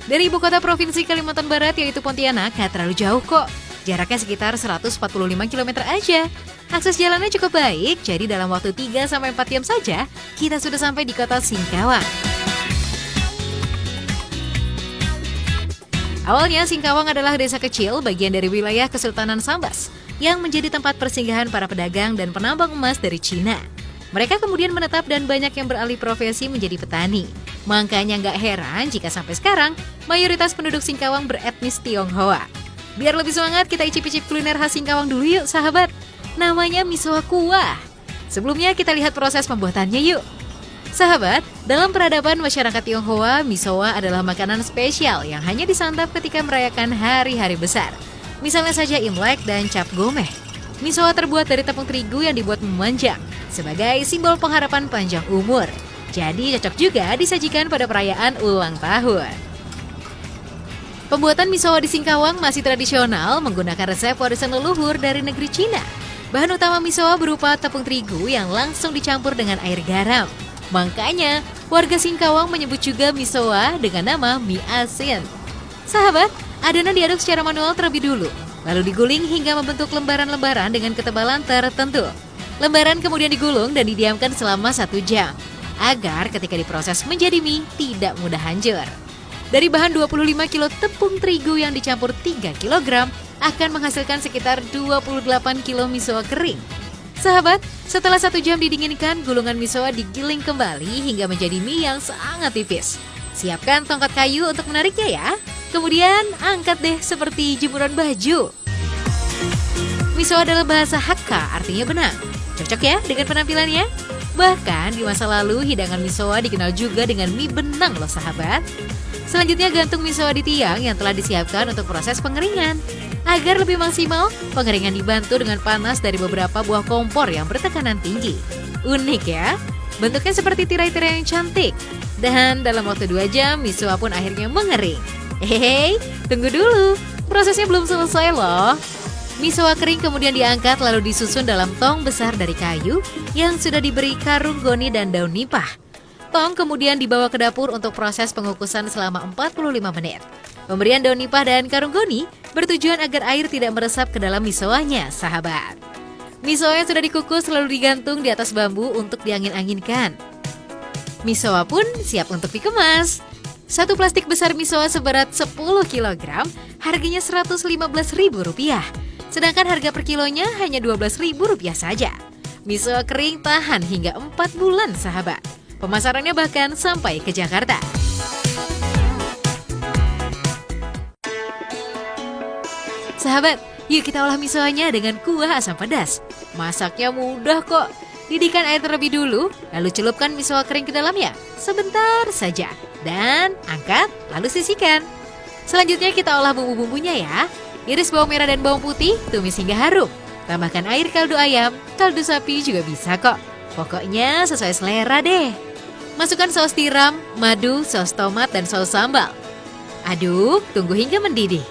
Dari ibu kota provinsi Kalimantan Barat yaitu Pontianak gak terlalu jauh kok. Jaraknya sekitar 145 km aja. Akses jalannya cukup baik, jadi dalam waktu 3-4 jam saja, kita sudah sampai di kota Singkawang. Awalnya Singkawang adalah desa kecil bagian dari wilayah Kesultanan Sambas yang menjadi tempat persinggahan para pedagang dan penambang emas dari Cina. Mereka kemudian menetap dan banyak yang beralih profesi menjadi petani. Makanya nggak heran jika sampai sekarang mayoritas penduduk Singkawang beretnis Tionghoa. Biar lebih semangat, kita icip-icip kuliner khas Singkawang dulu yuk sahabat. Namanya misoa kuah. Sebelumnya kita lihat proses pembuatannya yuk. Sahabat, dalam peradaban masyarakat Tionghoa, misoa adalah makanan spesial yang hanya disantap ketika merayakan hari-hari besar. Misalnya saja Imlek dan Cap Gomeh. Misoa terbuat dari tepung terigu yang dibuat memanjang sebagai simbol pengharapan panjang umur. Jadi cocok juga disajikan pada perayaan ulang tahun. Pembuatan misoa di Singkawang masih tradisional menggunakan resep warisan leluhur dari negeri Cina. Bahan utama misoa berupa tepung terigu yang langsung dicampur dengan air garam. Makanya, warga Singkawang menyebut juga misoa dengan nama mie asin. Sahabat, adonan diaduk secara manual terlebih dulu, lalu diguling hingga membentuk lembaran-lembaran dengan ketebalan tertentu. Lembaran kemudian digulung dan didiamkan selama 1 jam, agar ketika diproses menjadi mie tidak mudah hancur. Dari bahan 25 kilo tepung terigu yang dicampur 3 kg, akan menghasilkan sekitar 28 kilo misoa kering. Sahabat, setelah 1 jam didinginkan, gulungan misoa digiling kembali hingga menjadi mie yang sangat tipis. Siapkan tongkat kayu untuk menariknya ya. Kemudian angkat deh seperti jemuran baju. Misoa adalah bahasa Hakka, artinya benang. Cocok ya dengan penampilannya? Bahkan di masa lalu hidangan misoa dikenal juga dengan mie benang loh sahabat. Selanjutnya gantung misoa di tiang yang telah disiapkan untuk proses pengeringan. Agar lebih maksimal, pengeringan dibantu dengan panas dari beberapa buah kompor yang bertekanan tinggi. Unik ya, bentuknya seperti tirai-tirai yang cantik. Dan dalam waktu 2 jam, misoa pun akhirnya mengering. Hehehe, tunggu dulu, prosesnya belum selesai loh. Misoa kering kemudian diangkat lalu disusun dalam tong besar dari kayu yang sudah diberi karung goni dan daun nipah. Tong kemudian dibawa ke dapur untuk proses pengukusan selama 45 menit. Pemberian daun nipah dan karung goni bertujuan agar air tidak meresap ke dalam misoanya, sahabat. Misoa yang sudah dikukus lalu digantung di atas bambu untuk diangin-anginkan. Misoa pun siap untuk dikemas. Satu plastik besar misoa seberat 10 kg harganya Rp115.000. Sedangkan harga per kilonya hanya Rp12.000 saja. Misoa kering tahan hingga 4 bulan, sahabat. Pemasarannya bahkan sampai ke Jakarta. Sahabat, yuk kita olah misoanya dengan kuah asam pedas. Masaknya mudah kok. Didihkan air terlebih dulu, lalu celupkan misoa kering ke dalamnya. Sebentar saja. Dan angkat, lalu sisihkan. Selanjutnya kita olah bumbu-bumbunya ya. Iris bawang merah dan bawang putih, tumis hingga harum. Tambahkan air kaldu ayam, kaldu sapi juga bisa kok. Pokoknya sesuai selera deh. Masukkan saus tiram, madu, saus tomat, dan saus sambal. Aduk, tunggu hingga mendidih.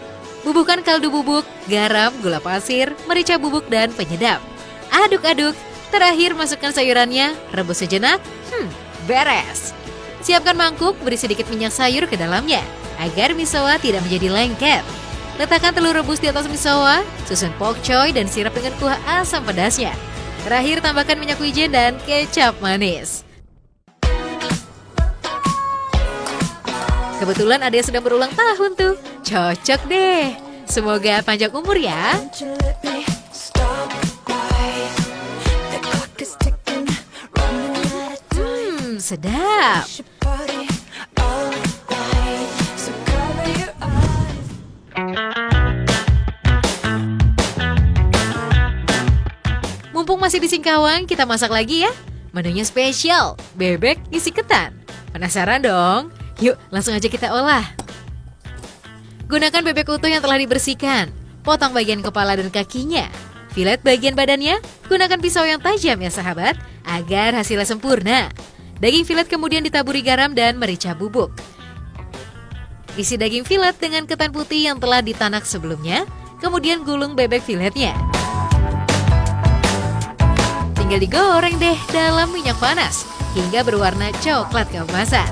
Bubuhkan kaldu bubuk, garam, gula pasir, merica bubuk, dan penyedap. Aduk-aduk. Terakhir masukkan sayurannya, rebus sejenak. Beres. Siapkan mangkuk, beri sedikit minyak sayur ke dalamnya, agar misoa tidak menjadi lengket. Letakkan telur rebus di atas misoa, susun pok choy dan sirap dengan kuah asam pedasnya. Terakhir tambahkan minyak wijen dan kecap manis. Kebetulan ada yang sedang berulang tahun tuh. Cocok deh. Semoga panjang umur ya. Sedap. Mumpung masih di Singkawang, kita masak lagi ya. Menunya spesial, bebek isi ketan. Penasaran dong? Yuk, langsung aja kita olah. Gunakan bebek utuh yang telah dibersihkan. Potong bagian kepala dan kakinya. Filet bagian badannya, gunakan pisau yang tajam ya sahabat, agar hasilnya sempurna. Daging filet kemudian ditaburi garam dan merica bubuk. Isi daging filet dengan ketan putih yang telah ditanak sebelumnya, kemudian gulung bebek filetnya. Tinggal digoreng deh dalam minyak panas, hingga berwarna coklat keemasan.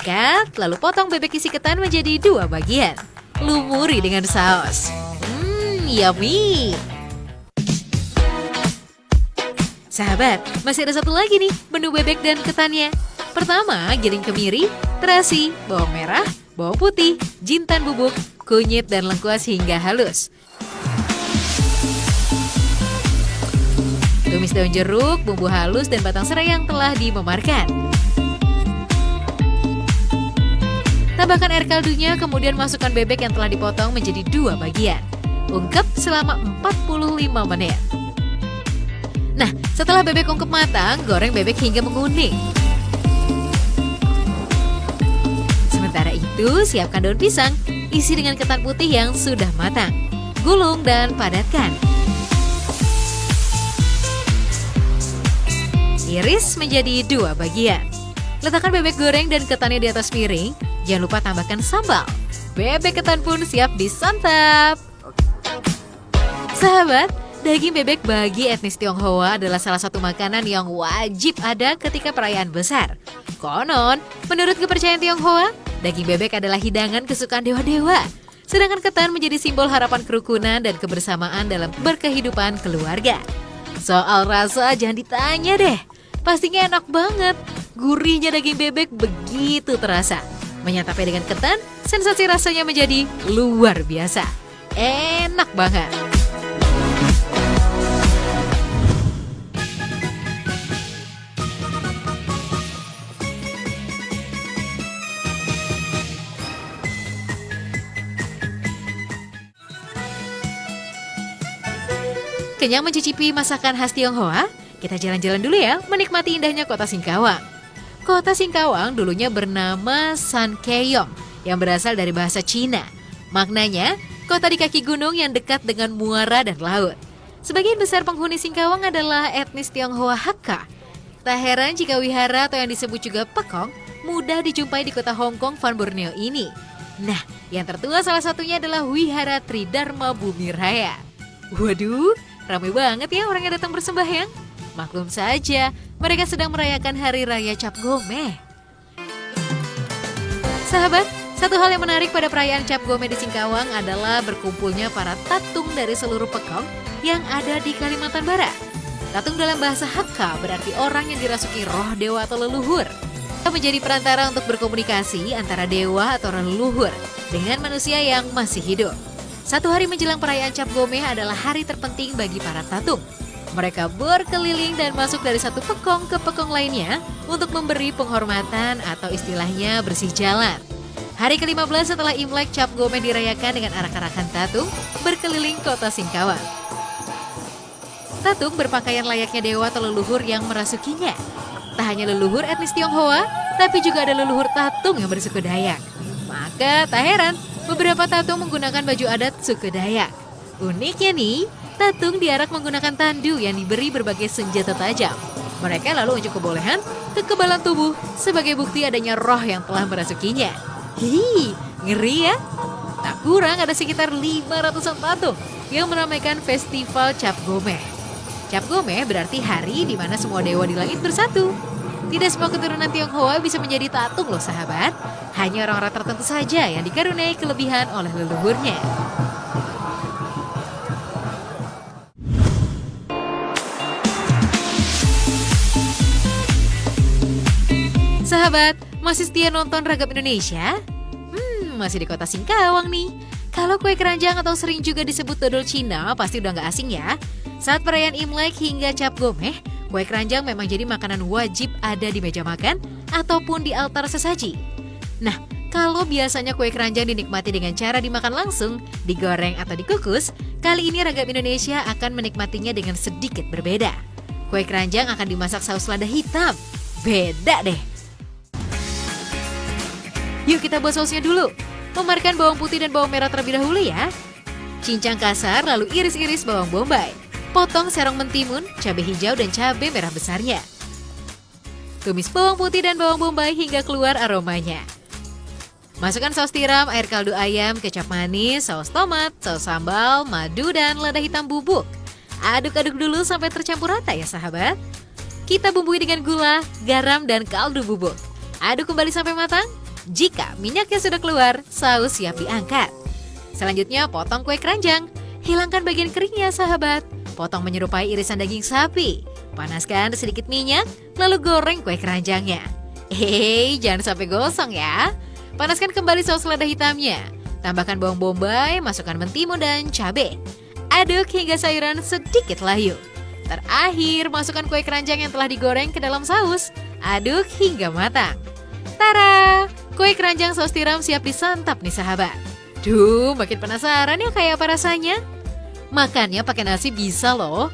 Angkat, lalu potong bebek isi ketan menjadi 2 bagian. Lumuri dengan saus. Yummy! Sahabat, masih ada satu lagi nih menu bebek dan ketannya. Pertama, giling kemiri, terasi, bawang merah, bawang putih, jintan bubuk, kunyit dan lengkuas hingga halus. Tumis daun jeruk, bumbu halus, dan batang serai yang telah dimemarkan. Tambahkan air kaldunya, kemudian masukkan bebek yang telah dipotong menjadi 2 bagian. Ungkep selama 45 menit. Nah, setelah bebek ungkep matang, goreng bebek hingga menguning. Sementara itu, siapkan daun pisang, isi dengan ketan putih yang sudah matang. Gulung dan padatkan. Iris menjadi 2 bagian. Letakkan bebek goreng dan ketannya di atas piring. Jangan lupa tambahkan sambal. Bebek ketan pun siap disantap. Sahabat, daging bebek bagi etnis Tionghoa adalah salah satu makanan yang wajib ada ketika perayaan besar. Konon, menurut kepercayaan Tionghoa, daging bebek adalah hidangan kesukaan dewa-dewa. Sedangkan ketan menjadi simbol harapan kerukunan dan kebersamaan dalam berkehidupan keluarga. Soal rasa jangan ditanya deh. Pastinya enak banget. Gurihnya daging bebek begitu terasa. Menyantapnya dengan ketan, sensasi rasanya menjadi luar biasa. Enak banget. Kenyang mencicipi masakan khas Tionghoa? Kita jalan-jalan dulu ya, menikmati indahnya kota Singkawang. Kota Singkawang dulunya bernama Sankeong, yang berasal dari bahasa Cina. Maknanya, kota di kaki gunung yang dekat dengan muara dan laut. Sebagian besar penghuni Singkawang adalah etnis Tionghoa Hakka. Tak heran jika wihara atau yang disebut juga Pekong mudah dijumpai di kota Hong Kong Van Borneo ini. Nah, yang tertua salah satunya adalah Wihara Tridharma Bumi Raya. Waduh, ramai banget ya orang yang datang bersembahyang. Maklum saja, mereka sedang merayakan Hari Raya Cap Gomeh. Sahabat, satu hal yang menarik pada perayaan Cap Gomeh di Singkawang adalah berkumpulnya para tatung dari seluruh Pekong yang ada di Kalimantan Barat. Tatung dalam bahasa Hakka berarti orang yang dirasuki roh dewa atau leluhur. Menjadi perantara untuk berkomunikasi antara dewa atau leluhur dengan manusia yang masih hidup. Satu hari menjelang perayaan Cap Gomeh adalah hari terpenting bagi para tatung. Mereka berkeliling dan masuk dari satu pekong ke pekong lainnya untuk memberi penghormatan atau istilahnya bersih jalan. Hari ke-15 setelah Imlek, Cap Gomeh dirayakan dengan arak-arakan tatung berkeliling kota Singkawang. Tatung berpakaian layaknya dewa atau leluhur yang merasukinya. Tak hanya leluhur etnis Tionghoa, tapi juga ada leluhur tatung yang bersuku Dayak. Maka tak heran, beberapa tatung menggunakan baju adat suku Dayak. Uniknya nih, tatung diarak menggunakan tandu yang diberi berbagai senjata tajam. Mereka lalu unjuk kebolehan, kekebalan tubuh sebagai bukti adanya roh yang telah merasukinya. Hihi, ngeri ya? Tak kurang ada sekitar 500-an tatung yang meramaikan festival Cap Gomeh. Cap Gomeh berarti hari di mana semua dewa di langit bersatu. Tidak semua keturunan Tionghoa bisa menjadi tatung loh sahabat. Hanya orang-orang tertentu saja yang dikaruniai kelebihan oleh leluhurnya. Sahabat, masih setia nonton Ragam Indonesia? Masih di kota Singkawang nih. Kalau kue keranjang atau sering juga disebut dodol Cina pasti udah gak asing ya. Saat perayaan Imlek hingga Cap Gomeh, kue keranjang memang jadi makanan wajib ada di meja makan ataupun di altar sesaji. Nah, kalau biasanya kue keranjang dinikmati dengan cara dimakan langsung, digoreng atau dikukus, kali ini Ragam Indonesia akan menikmatinya dengan sedikit berbeda. Kue keranjang akan dimasak saus lada hitam. Beda deh. Yuk kita buat sausnya dulu. Memarkan bawang putih dan bawang merah terlebih dahulu ya. Cincang kasar lalu iris-iris bawang bombay. Potong serong mentimun, cabai hijau dan cabai merah besarnya. Tumis bawang putih dan bawang bombay hingga keluar aromanya. Masukkan saus tiram, air kaldu ayam, kecap manis, saus tomat, saus sambal, madu dan lada hitam bubuk. Aduk-aduk dulu sampai tercampur rata ya sahabat. Kita bumbui dengan gula, garam dan kaldu bubuk. Aduk kembali sampai matang. Jika minyaknya sudah keluar, saus siap diangkat. Selanjutnya potong kue keranjang. Hilangkan bagian keringnya sahabat. Potong menyerupai irisan daging sapi. Panaskan sedikit minyak, lalu goreng kue keranjangnya. Jangan sampai gosong ya. Panaskan kembali saus lada hitamnya. Tambahkan bawang bombay, masukkan mentimun dan cabai. Aduk hingga sayuran sedikit layu. Terakhir, masukkan kue keranjang yang telah digoreng ke dalam saus. Aduk hingga matang. Tara! Kue keranjang saus tiram siap disantap nih sahabat. Duh, makin penasaran ya kayak apa rasanya? Makannya pakai nasi bisa loh.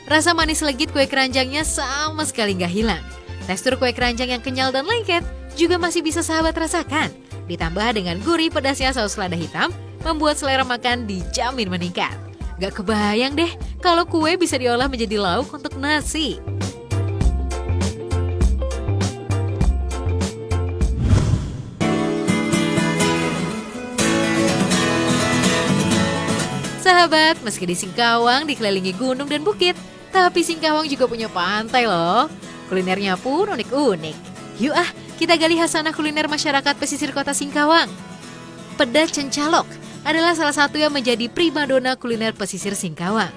Rasa manis legit kue keranjangnya sama sekali nggak hilang. Tekstur kue keranjang yang kenyal dan lengket juga masih bisa sahabat rasakan. Ditambah dengan gurih pedasnya saus lada hitam, membuat selera makan dijamin meningkat. Gak kebayang deh kalau kue bisa diolah menjadi lauk untuk nasi. Sahabat, meski di Singkawang dikelilingi gunung dan bukit, tapi Singkawang juga punya pantai loh. Kulinernya pun unik-unik. Yuk kita gali hasanah kuliner masyarakat pesisir kota Singkawang. Peda cencalok adalah salah satu yang menjadi primadona kuliner pesisir Singkawang.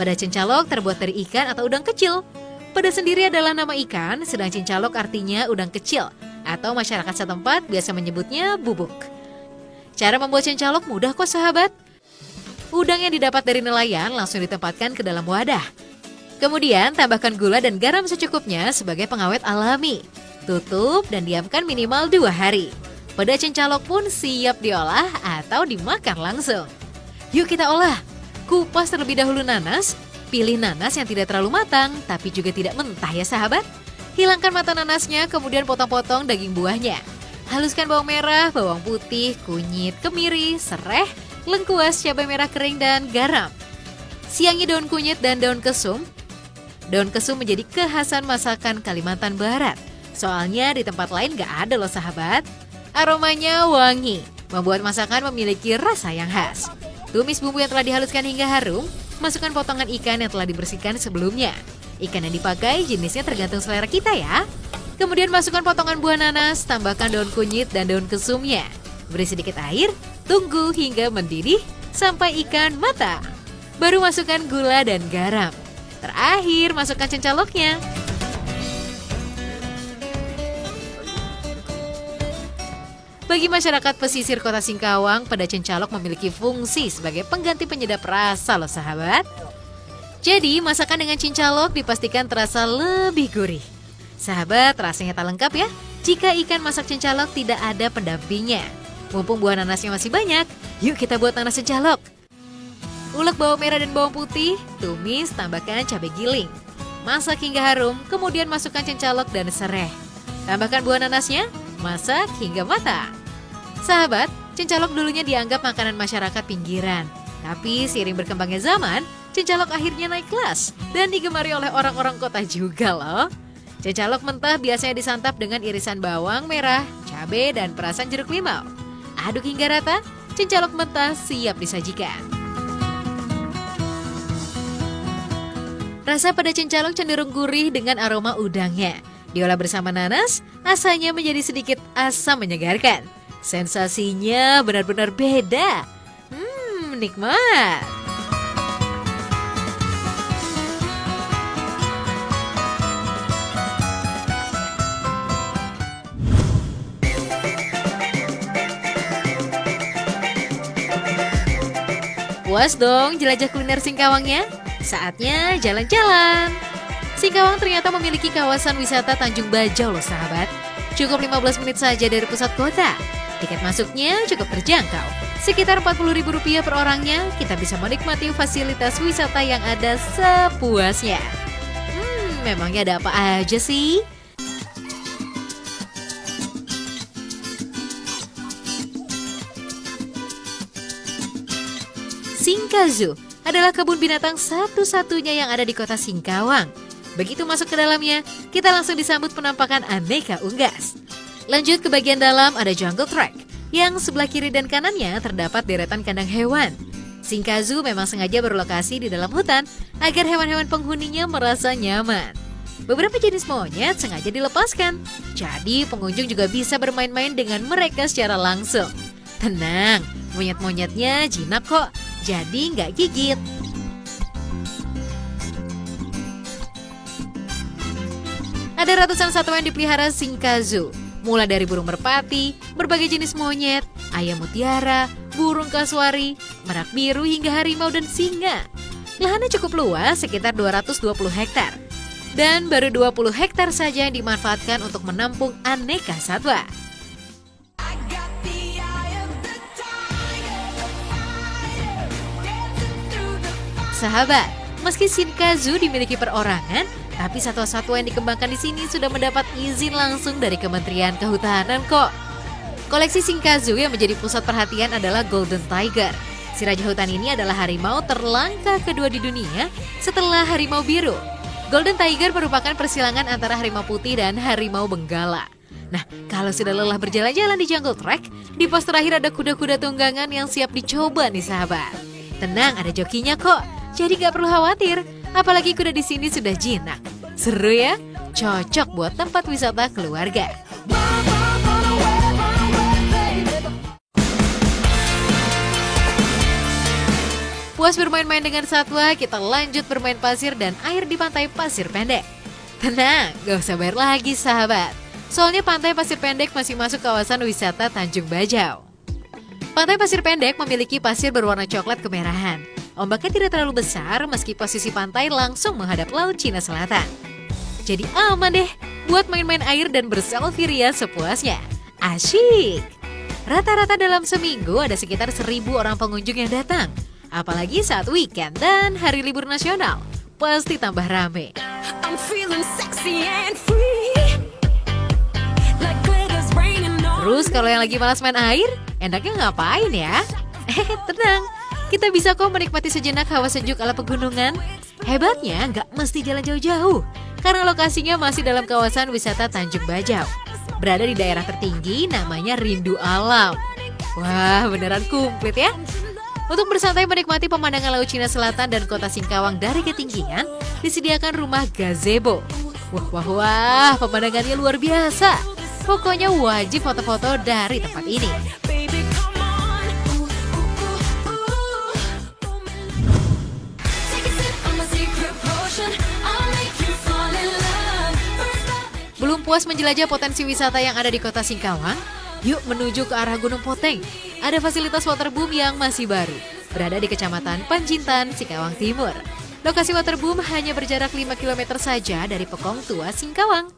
Peda cencalok terbuat dari ikan atau udang kecil. Peda sendiri adalah nama ikan, sedang cencalok artinya udang kecil, atau masyarakat setempat biasa menyebutnya bubuk. Cara membuat cencalok mudah kok sahabat. Udang yang didapat dari nelayan langsung ditempatkan ke dalam wadah. Kemudian tambahkan gula dan garam secukupnya sebagai pengawet alami. Tutup dan diamkan minimal 2 hari. Peda cencalok pun siap diolah atau dimakan langsung. Yuk kita olah. Kupas terlebih dahulu nanas. Pilih nanas yang tidak terlalu matang tapi juga tidak mentah ya sahabat. Hilangkan mata nanasnya, kemudian potong-potong daging buahnya. Haluskan bawang merah, bawang putih, kunyit, kemiri, sereh, lengkuas, cabai merah kering, dan garam. Siangi daun kunyit dan daun kesum. Daun kesum menjadi kekhasan masakan Kalimantan Barat. Soalnya di tempat lain gak ada loh sahabat. Aromanya wangi, membuat masakan memiliki rasa yang khas. Tumis bumbu yang telah dihaluskan hingga harum. Masukkan potongan ikan yang telah dibersihkan sebelumnya. Ikan yang dipakai jenisnya tergantung selera kita ya. Kemudian masukkan potongan buah nanas, tambahkan daun kunyit dan daun kesumnya. Beri sedikit air, tunggu hingga mendidih sampai ikan matang. Baru masukkan gula dan garam. Terakhir, masukkan cencaloknya. Bagi masyarakat pesisir kota Singkawang, peda cencalok memiliki fungsi sebagai pengganti penyedap rasa loh sahabat. Jadi, masakan dengan cencalok dipastikan terasa lebih gurih. Sahabat, rasanya tak lengkap ya jika ikan masak cencalok tidak ada pendampingnya. Mumpung buah nanasnya masih banyak, yuk kita buat nanas cencalok. Ulek bawang merah dan bawang putih, tumis, tambahkan cabai giling. Masak hingga harum, kemudian masukkan cencalok dan sereh. Tambahkan buah nanasnya, masak hingga matang. Sahabat, cencalok dulunya dianggap makanan masyarakat pinggiran. Tapi seiring berkembangnya zaman, cencalok akhirnya naik kelas dan digemari oleh orang-orang kota juga loh. Cencalok mentah biasanya disantap dengan irisan bawang merah, cabai, dan perasan jeruk limau. Aduk hingga rata, cencalok mentah siap disajikan. Rasa pada cencalok cenderung gurih dengan aroma udangnya. Diolah bersama nanas, rasanya menjadi sedikit asam menyegarkan. Sensasinya benar-benar beda. Nikmat. Puas dong jelajah kuliner Singkawangnya? Saatnya jalan-jalan. Singkawang ternyata memiliki kawasan wisata Tanjung Bajau loh sahabat. Cukup 15 menit saja dari pusat kota. Tiket masuknya cukup terjangkau. Sekitar Rp40.000 per orangnya, kita bisa menikmati fasilitas wisata yang ada sepuasnya. Memangnya ada apa aja sih? Singkazu adalah kebun binatang satu-satunya yang ada di kota Singkawang. Begitu masuk ke dalamnya, kita langsung disambut penampakan aneka unggas. Lanjut ke bagian dalam ada jungle track, yang sebelah kiri dan kanannya terdapat deretan kandang hewan. Singkazu memang sengaja berlokasi di dalam hutan agar hewan-hewan penghuninya merasa nyaman. Beberapa jenis monyet sengaja dilepaskan, jadi pengunjung juga bisa bermain-main dengan mereka secara langsung. Tenang, monyet-monyetnya jinak kok, jadi nggak gigit. Ada ratusan satwa yang dipelihara Cinca Zoo, mulai dari burung merpati, berbagai jenis monyet, ayam mutiara, burung kasuari, merak biru hingga harimau dan singa. Lahannya cukup luas, sekitar 220 hektar. Dan baru 20 hektar saja yang dimanfaatkan untuk menampung aneka satwa. Sahabat, meski Cinca Zoo dimiliki perorangan, tapi satwa-satwa yang dikembangkan di sini sudah mendapat izin langsung dari Kementerian Kehutanan kok. Koleksi Cinca Zoo yang menjadi pusat perhatian adalah Golden Tiger. Si raja hutan ini adalah harimau terlangka kedua di dunia setelah harimau biru. Golden Tiger merupakan persilangan antara harimau putih dan harimau benggala. Nah, kalau sudah lelah berjalan-jalan di jungle trek, di pos terakhir ada kuda-kuda tunggangan yang siap dicoba nih sahabat. Tenang, ada jokinya kok, jadi gak perlu khawatir. Apalagi kuda di sini sudah jinak. Seru ya? Cocok buat tempat wisata keluarga. Puas bermain-main dengan satwa, kita lanjut bermain pasir dan air di pantai Pasir Pendek. Tenang, gak usah bayar lagi sahabat. Soalnya pantai Pasir Pendek masih masuk kawasan wisata Tanjung Bajau. Pantai Pasir Pendek memiliki pasir berwarna coklat kemerahan. Ombaknya tidak terlalu besar meski posisi pantai langsung menghadap Laut Cina Selatan. Jadi aman deh buat main-main air dan berselfie ria sepuasnya. Asyik! Rata-rata dalam seminggu ada sekitar 1.000 orang pengunjung yang datang. Apalagi saat weekend dan hari libur nasional, pasti tambah rame. Terus kalau yang lagi malas main air, enaknya ngapain ya? Tenang, kita bisa kok menikmati sejenak hawa sejuk ala pegunungan. Hebatnya nggak mesti jalan jauh-jauh, karena lokasinya masih dalam kawasan wisata Tanjung Bajau. Berada di daerah tertinggi namanya Rindu Alam. Wah, beneran komplit ya. Untuk bersantai menikmati pemandangan Laut Cina Selatan dan kota Singkawang dari ketinggian, disediakan rumah gazebo. Wah, pemandangannya luar biasa. Pokoknya wajib foto-foto dari tempat ini. Belum puas menjelajah potensi wisata yang ada di kota Singkawang? Yuk menuju ke arah Gunung Poteng. Ada fasilitas waterboom yang masih baru, berada di Kecamatan Panjintan, Singkawang Timur. Lokasi waterboom hanya berjarak 5 km saja dari Pekong Tua, Singkawang.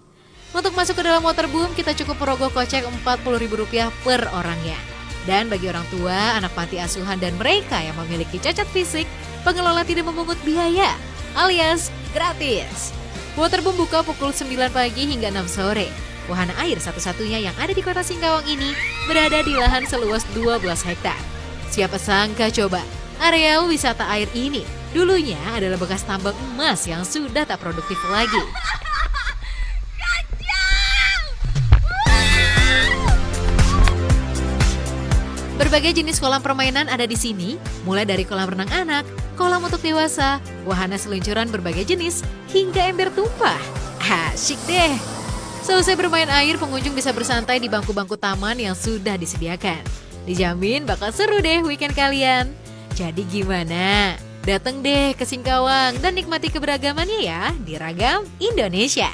Untuk masuk ke dalam waterboom, kita cukup merogoh kocek Rp40.000 per orangnya. Dan bagi orang tua, anak panti asuhan dan mereka yang memiliki cacat fisik, pengelola tidak memungut biaya, alias gratis. Waterboom buka pukul 9 pagi hingga 6 sore. Wahana air satu-satunya yang ada di kota Singkawang ini berada di lahan seluas 12 hektar. Siapa sangka coba, area wisata air ini dulunya adalah bekas tambang emas yang sudah tak produktif lagi. Berbagai jenis kolam permainan ada di sini, mulai dari kolam renang anak, kolam untuk dewasa, wahana seluncuran berbagai jenis, hingga ember tumpah. Asyik deh! Selesai bermain air, pengunjung bisa bersantai di bangku-bangku taman yang sudah disediakan. Dijamin bakal seru deh weekend kalian. Jadi gimana? Dateng deh ke Singkawang dan nikmati keberagamannya ya di Ragam Indonesia.